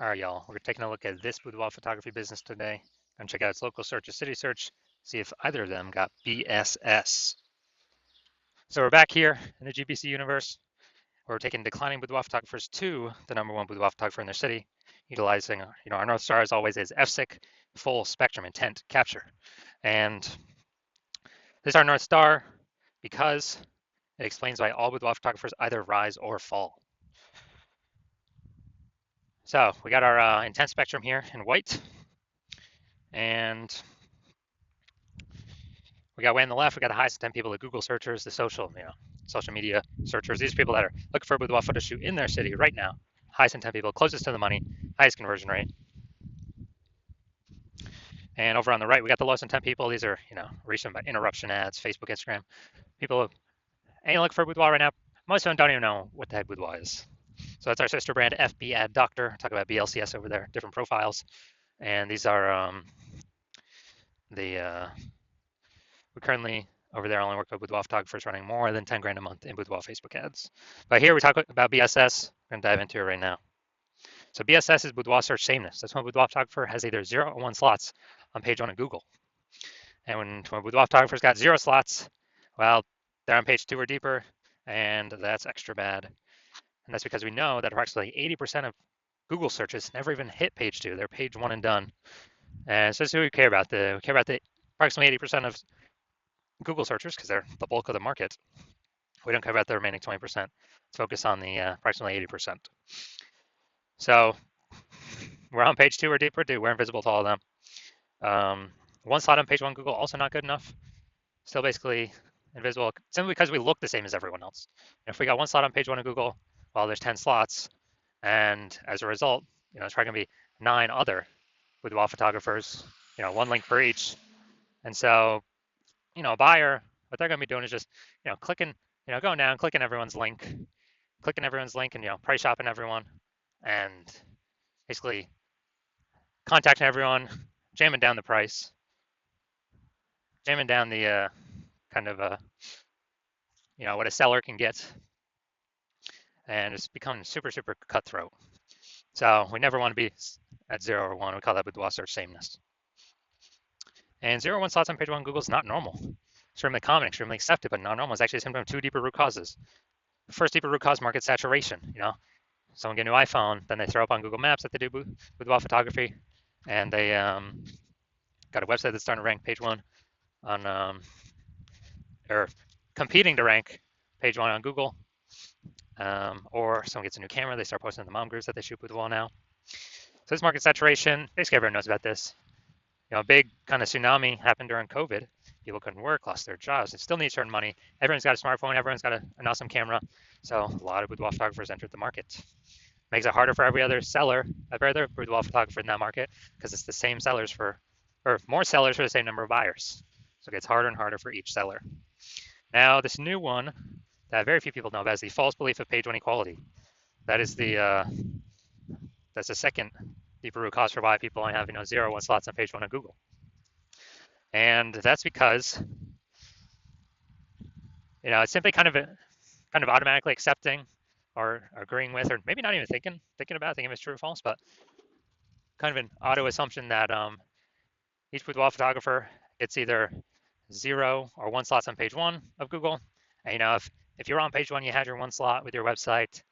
All right, y'all, we're taking a look at this boudoir photography business today. Gonna check out its local search or city search, see if either of them got BSS. So we're back here in the GBC universe, where we're taking declining boudoir photographers to the #1 boudoir photographer in their city, utilizing, our North Star as always is FSIC, full spectrum intent capture. And this is our North Star because it explains why all boudoir photographers either rise or fall. So we got our intent spectrum here in white, and we got way on the left, we got the highest intent people, the Google searchers, the social media searchers. These are people that are looking for a boudoir photo shoot in their city right now. Highest intent people, closest to the money, highest conversion rate. And over on the right, we got the lowest intent people. These are, reaching by interruption ads, Facebook, Instagram. People ain't looking for a boudoir right now. Most of them don't even know what the heck boudoir is. So that's our sister brand, FB Ad Doctor. Talk about BLCS over there, different profiles. And these are we currently over there only work with boudoir photographers running more than 10 grand a month in boudoir Facebook ads. But here we talk about BSS. We're going to dive into it right now. So BSS is boudoir search sameness. That's when a boudoir photographer has either 0 or 1 slots on page 1 of Google. And when a boudoir photographer's got 0 slots, well, they're on page 2 or deeper, and that's extra bad. And that's because we know that approximately 80% of Google searches never even hit page 2. They're page 1 and done. And so this is what we care about. We care about the approximately 80% of Google searchers because they're the bulk of the market. We don't care about the remaining 20%. Let's focus on the approximately 80%. So we're on page 2 or deeper, dude. We're invisible to all of them. 1 slot on page 1 Google, also not good enough. Still basically invisible simply because we look the same as everyone else. If we got 1 slot on page 1 of Google, well, there's 10 slots. And as a result, it's probably going to be 9 other boudoir photographers, 1 link per each. And so, a buyer, what they're going to be doing is just, clicking, going down, clicking everyone's link, and, price shopping everyone, and basically contacting everyone, jamming down the price, jamming down the what a seller can get, and it's become super, super cutthroat. So we never want to be at 0 or 1. We call that boudoir search sameness. And 0 or 1 slots on page 1 Google is not normal. Extremely common, extremely accepted, but not normal. It's actually a symptom of 2 deeper root causes. The first deeper root cause, market saturation. Someone get a new iPhone, then they throw up on Google Maps that they do boudoir photography, and they got a website that's starting to rank page 1 on, or competing to rank page 1 on Google. Or someone gets a new camera, they start posting in the mom groups that they shoot boudoir now. So this market saturation, basically everyone knows about this. A big kind of tsunami happened during COVID. People couldn't work, lost their jobs, and still need to earn money. Everyone's got a smartphone, everyone's got an awesome camera. So a lot of boudoir photographers entered the market. Makes it harder for every other boudoir photographer in that market because it's the same sellers or more sellers for the same number of buyers. So it gets harder and harder for each seller. Now, this new one that very few people know about is the false belief of page 1 equality. That is that's the second deeper root cause for why people only have 0 or 1 slots on page 1 of Google. And that's because it's simply kind of automatically accepting or agreeing with, or maybe not even thinking about if it's true or false, but kind of an auto assumption that each boudoir photographer gets either 0 or 1 slots on page 1 of Google. And if you're on page 1, you had your 1 slot with your website,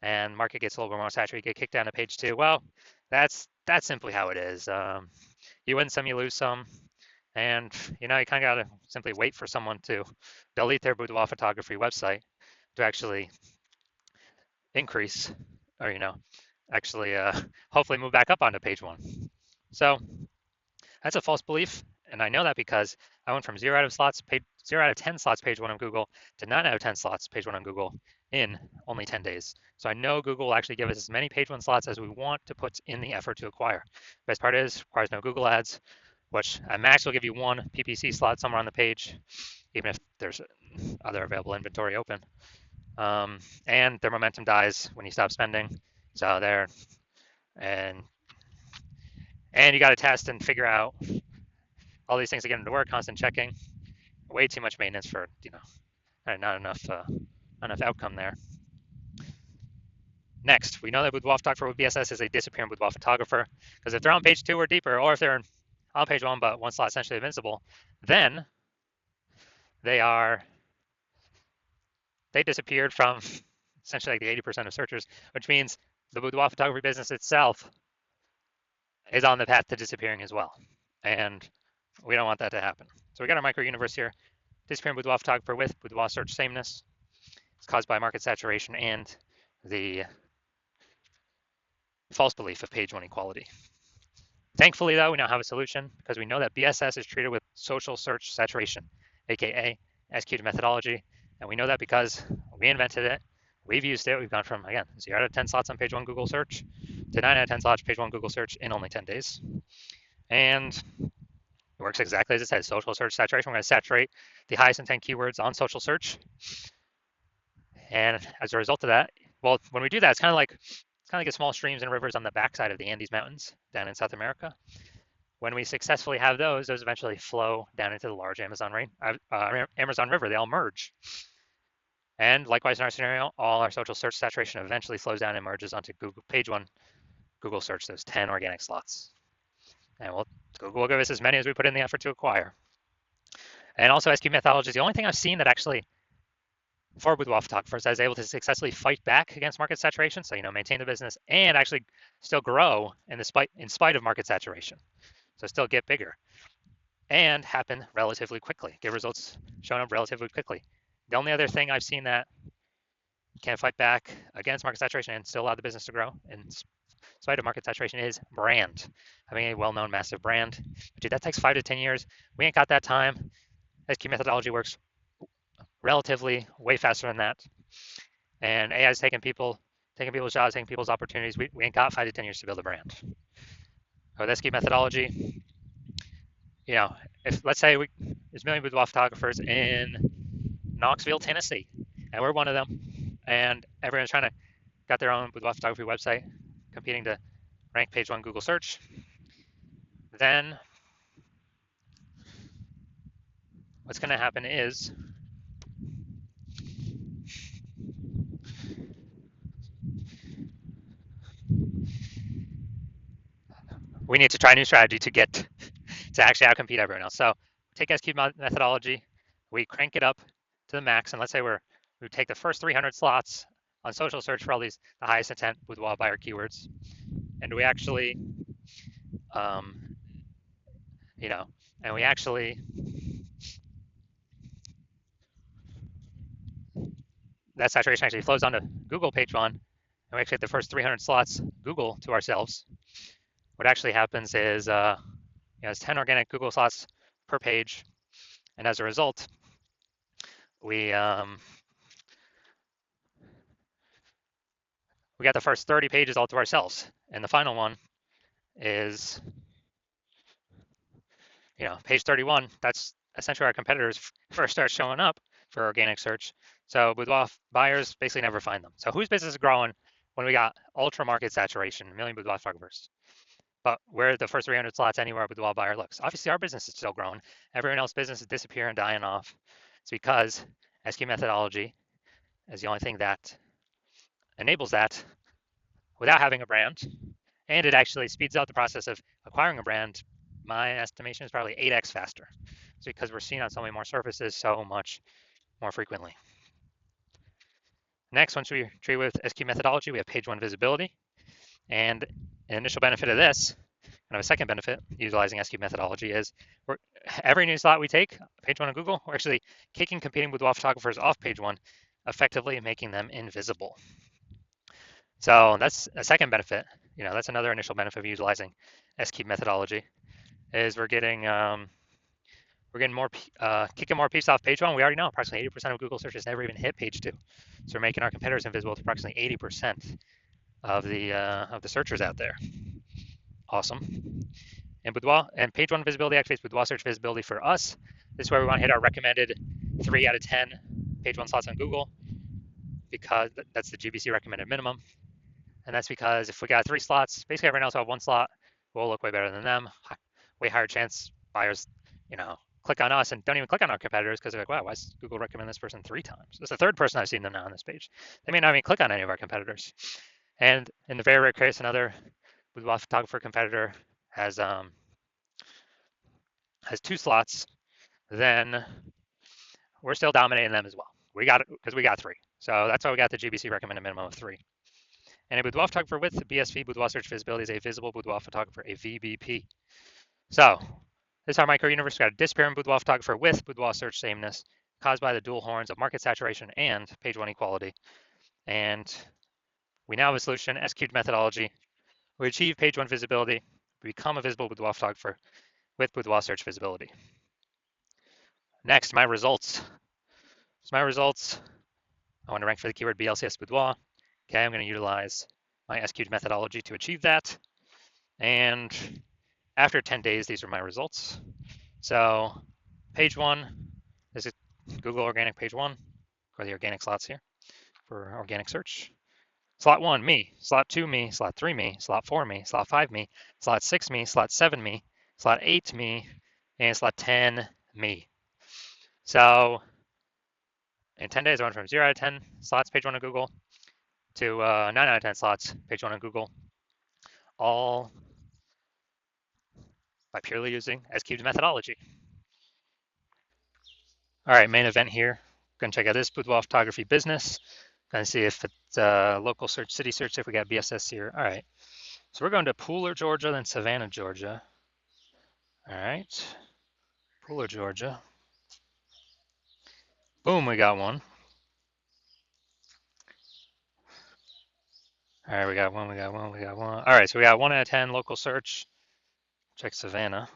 and market gets a little bit more saturated, you get kicked down to page 2. Well, that's simply how it is. You win some, you lose some. And, you kind of got to simply wait for someone to delete their boudoir photography website to actually increase or, actually hopefully move back up onto page 1. So that's a false belief. And I know that because I went from 0 out of 10 slots page 1 on Google to 9 out of 10 slots page 1 on Google in only 10 days. So I know Google will actually give us as many page 1 slots as we want to put in the effort to acquire. Best part is, requires no Google ads, which at max will give you 1 PPC slot somewhere on the page, even if there's other available inventory open. And their momentum dies when you stop spending. So there, and you got to test and figure out all these things to get them to work, constant checking. Way too much maintenance for, not enough outcome there. Next, we know that Boudoir photographer with BSS is a disappearing Boudoir photographer, because if they're on page 2 or deeper, or if they're on page 1 but one slot essentially invincible, then they disappeared from essentially like the 80% of searchers, which means the boudoir photography business itself is on the path to disappearing as well. And we don't want that to happen. So we got our micro universe here. Disappearing boudoir photographer with boudoir search sameness. It's caused by market saturation and the false belief of page 1 equality. Thankfully, though, we now have a solution because we know that BSS is treated with social search saturation, aka executed methodology. And we know that because we invented it, we've used it. We've gone from, again, 0 out of 10 slots on page 1 Google search to 9 out of 10 slots page 1 Google search in only 10 days. And it works exactly as it says, social search saturation. We're going to saturate the highest intent keywords on social search. And as a result of that, well, when we do that, it's kind of like the small streams and rivers on the backside of the Andes Mountains down in South America. When we successfully have those eventually flow down into the large Amazon River. They all merge. And likewise in our scenario, all our social search saturation eventually flows down and merges onto Google page 1 Google search, those 10 organic slots. And Google will give us as many as we put in the effort to acquire. And also SQ methodology is the only thing I've seen that actually, for boudoir photographers, that is able to successfully fight back against market saturation. So, maintain the business and actually still grow in spite of market saturation. So still get bigger and happen relatively quickly, get results shown up relatively quickly. The only other thing I've seen that can fight back against market saturation and still allow the business to grow in spite of market saturation is brand. Having a well-known, massive brand. But dude, that takes 5 to 10 years. We ain't got that time. SQ methodology works relatively way faster than that. And AI is taking people's jobs, taking people's opportunities. We ain't got 5 to 10 years to build a brand. With SQ methodology, if let's say there's a million boudoir photographers in Knoxville, Tennessee, and we're one of them, and everyone's got their own boudoir photography website, competing to rank page 1 Google search, then what's going to happen is we need to try a new strategy to actually outcompete everyone else. So take SQ methodology, we crank it up to the max, and let's say we take the first 300 slots on social search for all the highest intent boudoir buyer keywords, and we actually, that saturation actually flows onto Google page 1, and we actually get the first 300 slots Google to ourselves. What actually happens is it's 10 organic Google slots per page, and as a result, we got the first 30 pages all to ourselves, and the final one is page 31. That's essentially our competitors first start showing up for organic search. So boudoir buyers basically never find them. So whose business is growing when we got ultra market saturation, 1 million boudoir photographers? But where the first 300 slots anywhere a boudoir buyer looks. Obviously our business is still growing. Everyone else's business is disappearing, dying off. It's because SQ methodology is the only thing that enables that without having a brand. And it actually speeds up the process of acquiring a brand. My estimation is probably 8x faster. It's because we're seen on so many more surfaces so much more frequently. Next, once we treat with SQ methodology, we have page 1 visibility. And an initial benefit of this, kind of a second benefit utilizing SQ methodology, is every new slot we take, page 1 of Google, we're actually kicking competing boudoir photographers off page 1, effectively making them invisible. So that's a second benefit. That's another initial benefit of utilizing SQ methodology, is we're getting more kicking more peeps off page 1. We already know approximately 80% of Google searches never even hit page 2, so we're making our competitors invisible to approximately 80% of the searchers out there. Awesome. And page 1 visibility activates boudoir search visibility for us. This is where we want to hit our recommended 3 out of 10 page 1 slots on Google, because that's the GBC recommended minimum. And that's because if we got 3 slots, basically everyone else will have 1 slot, we'll look way better than them. Way higher chance buyers, click on us and don't even click on our competitors because they're like, wow, why does Google recommend this person 3 times? It's the 3rd person I've seen them now on this page. They may not even click on any of our competitors. And in the very rare case, another boudoir photographer competitor has has 2 slots, then we're still dominating them as well. We got it because we got 3. So that's why we got the GBC recommended minimum of 3. And a boudoir photographer with BSV, boudoir search visibility, is a visible boudoir photographer, a VBP. So this is our micro universe. Got a disappearing boudoir photographer with boudoir search sameness caused by the dual horns of market saturation and page 1 equality. And we now have a solution, execute methodology. We achieve page 1 visibility. We become a visible boudoir photographer with boudoir search visibility. Next, my results. So my results, I want to rank for the keyword BLCS boudoir. Okay, I'm going to utilize my execute methodology to achieve that. And after 10 days, these are my results. So page 1, this is Google organic page 1, or the organic slots here for organic search. Slot 1, me. Slot 2, me. Slot 3, me. Slot 4, me. Slot 5, me. Slot 6, me. Slot 7, me. Slot 8, me. And slot 10, me. So in 10 days, I went from 0 out of 10 slots, page 1 of Google, to 9 out of 10 slots, page 1 of Google, all by purely using S-cubed methodology. All right, main event here. Gonna check out this boudoir photography business. Gonna see if it's local search, city search, if we got BSS here. All right, so we're going to Pooler, Georgia, then Savannah, Georgia. All right, Pooler, Georgia. Boom, we got one. All right, we got one. All right, so we got 1 out of 10 local search. Check Savannah.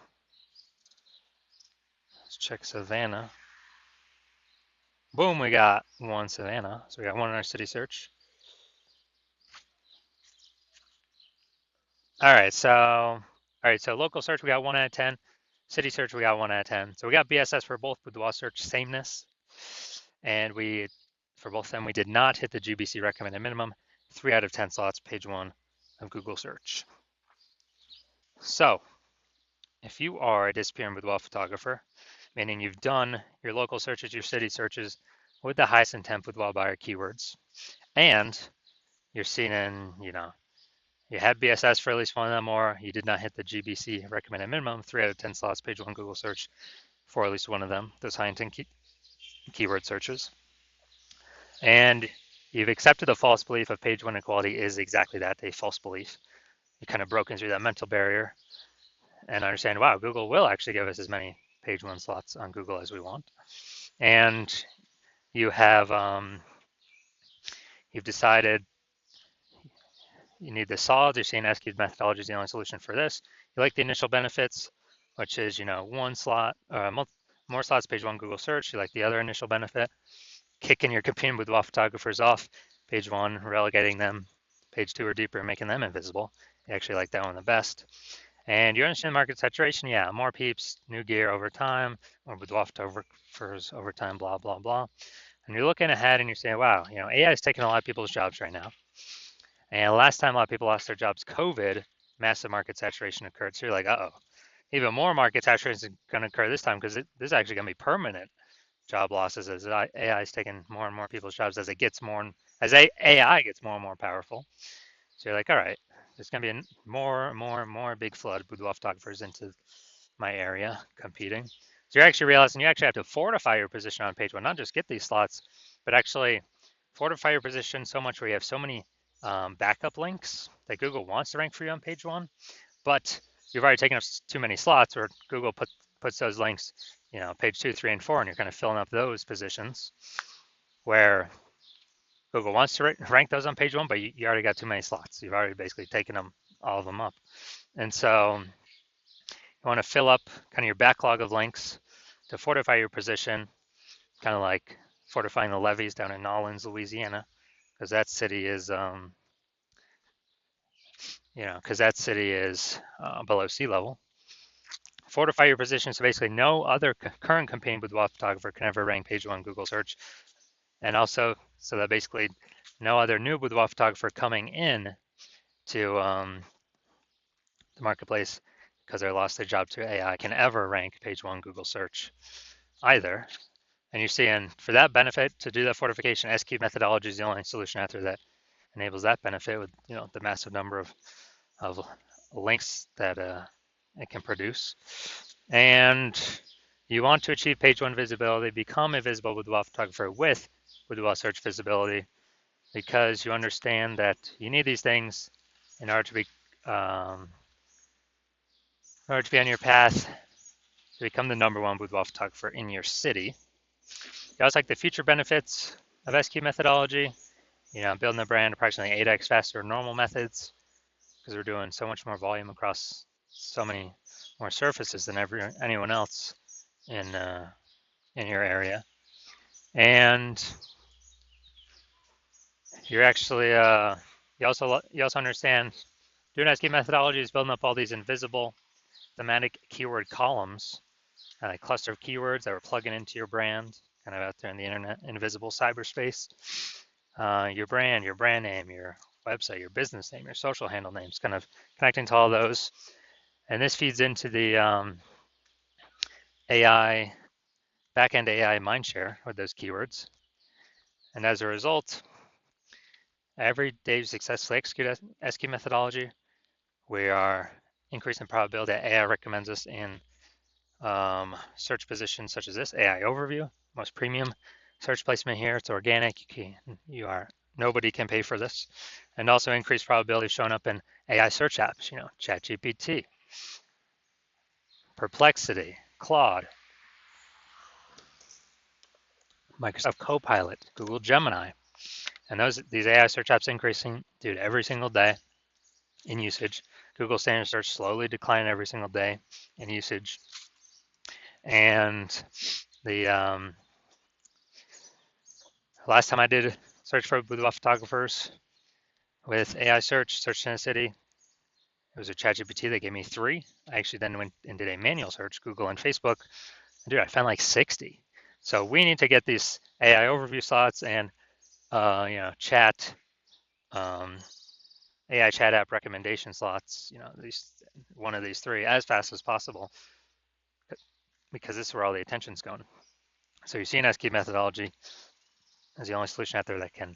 Let's check Savannah. Boom, we got 1 Savannah. So we got 1 in our city search. All right, so local search, we got 1 out of 10. City search, we got 1 out of 10. So we got BSS for both boudoir search sameness. And for both of them, we did not hit the GBC recommended minimum. 3 out of 10 slots, page 1 of Google search. So if you are a disappearing boudoir photographer, meaning you've done your local searches, your city searches with the highest intent boudoir buyer keywords, and you're seen in, you had BSS for at least one of them, or you did not hit the GBC recommended minimum, 3 out of 10 slots, page 1 Google search for at least one of them, those high intent keyword searches. And you've accepted the false belief of page 1 equality is exactly that, a false belief. You kind of broken through that mental barrier and understand, wow, Google will actually give us as many page 1 slots on Google as we want. And you have, you've decided you need this solved. You're seeing SQL methodology is the only solution for this. You like the initial benefits, which is, 1 slot, more slots, page 1 Google search. You like the other initial benefit, kicking your competing boudoir photographers off page 1, relegating them page 2 or deeper, making them invisible. You actually like that one the best. And you understand market saturation, yeah, more peeps, new gear over time, more boudoir photographers over time, blah, blah, blah. And you're looking ahead and you're saying, wow, AI is taking a lot of people's jobs right now. And last time a lot of people lost their jobs, COVID, massive market saturation occurred. So you're like, uh-oh, even more market saturation is going to occur this time because this is actually going to be permanent job losses as AI is taking more and more people's jobs as AI gets more and more powerful. So you're like, all right, there's going to be more big flood of boudoir photographers into my area competing. So you're actually realizing you actually have to fortify your position on page 1, not just get these slots, but actually fortify your position so much where you have so many backup links that Google wants to rank for you on page 1, but you've already taken up too many slots, or Google puts those links, page 2, 3, and 4, and you're kind of filling up those positions where Google wants to rank those on page 1, but you already got too many slots. You've already basically taken all of them up. And so you want to fill up kind of your backlog of links to fortify your position, kind of like fortifying the levees down in Nolens, Louisiana, because that city is, below sea level. Fortify your position so basically no other current competing boudoir photographer can ever rank page 1 Google search, and also so that basically no other new boudoir photographer coming in to the marketplace because they lost their job to AI can ever rank page 1 Google search either. And you're seeing for that benefit to do that fortification, SQ methodology is the only solution after that. enables that benefit with the massive number of links that it can produce. And you want to achieve page one visibility, become a visible boudoir photographer with boudoir search visibility, because you understand that you need these things in order to be um, on your path to become the #1 boudoir photographer in your city. You also like the future benefits of SQ methodology. Building the brand approximately 8x faster than normal methods, because we're doing so much more volume across so many more surfaces than anyone else in your area. And you're actually you also understand doing SQ methodology is building up all these invisible thematic keyword columns, a cluster of keywords that we're plugging into your brand, kind of out there in the internet, invisible cyberspace. Your brand name, your website, your business name, your social handle names, kind of connecting to all those. And this feeds into the AI, backend AI mindshare with those keywords. And as a result, every day you successfully execute SQ methodology, we are increasing the probability that AI recommends us in search positions such as this, AI overview, most premium search placement here. It's organic. Nobody can pay for this. And also increased probability of showing up in AI search apps, ChatGPT, Perplexity, Claude, Microsoft Copilot, Google Gemini. And these AI search apps increasing, dude, every single day in usage. Google standard search slowly declining every single day in usage. And the last time I did search for boudoir photographers with AI search in a city, it was a ChatGPT that gave me 3. I actually then went and did a manual search, Google and Facebook. And dude, I found like 60. So we need to get these AI overview slots and chat AI chat app recommendation slots, one of these 3 as fast as possible, because this is where all the attention's going. So you see an SQ methodology as the only solution out there that can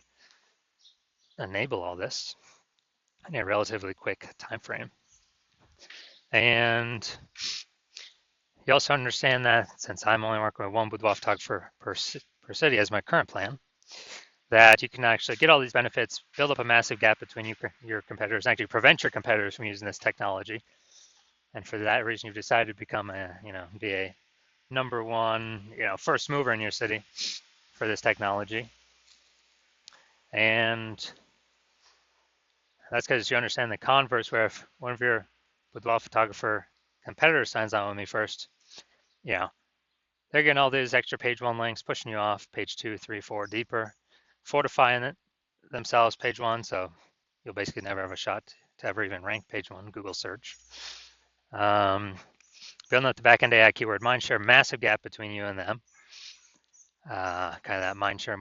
enable all this in a relatively quick time frame. And you also understand that since I'm only working with one boudoir photographer per city as my current plan, that you can actually get all these benefits, build up a massive gap between your competitors, and actually prevent your competitors from using this technology. And for that reason, you've decided to become be a #1, first mover in your city for this technology. And that's because you understand the converse, where if one of your boudoir photographer competitors signs on with me first, they're getting all these extra page 1 links, pushing you off page 2, 3, 4 deeper, fortifying it themselves page 1. So you'll basically never have a shot to ever even rank page 1 Google search. Building up the backend AI keyword mindshare, massive gap between you and them, kind of that mindshare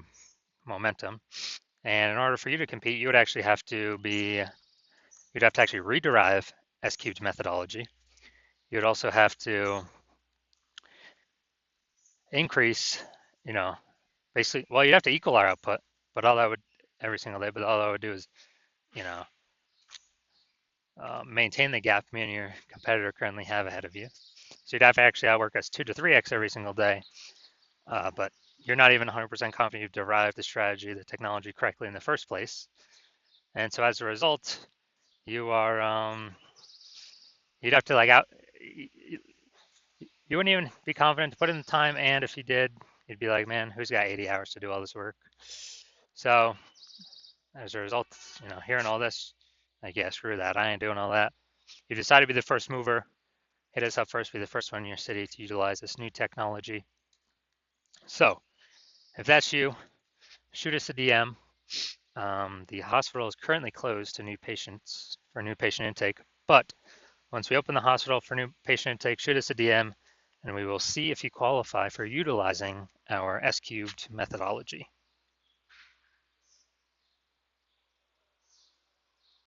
momentum. And in order for you to compete, you would actually have to you'd have to actually rederive SQ'd methodology. You'd also have to increase, basically, well, you'd have to equal our output, but all that would every single day, but all I would do is, maintain the gap me and your competitor currently have ahead of you. So you'd have to actually outwork us 2 to 3x every single day, but you're not even 100% confident you've derived the strategy, the technology correctly in the first place. And so as a result, you are, you'd have to you wouldn't even be confident to put in the time. And if you did, you'd be like, man, who's got 80 hours to do all this work? So as a result, hearing all this, like, yeah, screw that. I ain't doing all that. You decide to be the first mover. Hit us up first, be the first one in your city to utilize this new technology. So if that's you, shoot us a DM. The hospital is currently closed to new patients for new patient intake, but once we open the hospital for new patient intake, shoot us a DM and we will see if you qualify for utilizing our S-cubed methodology.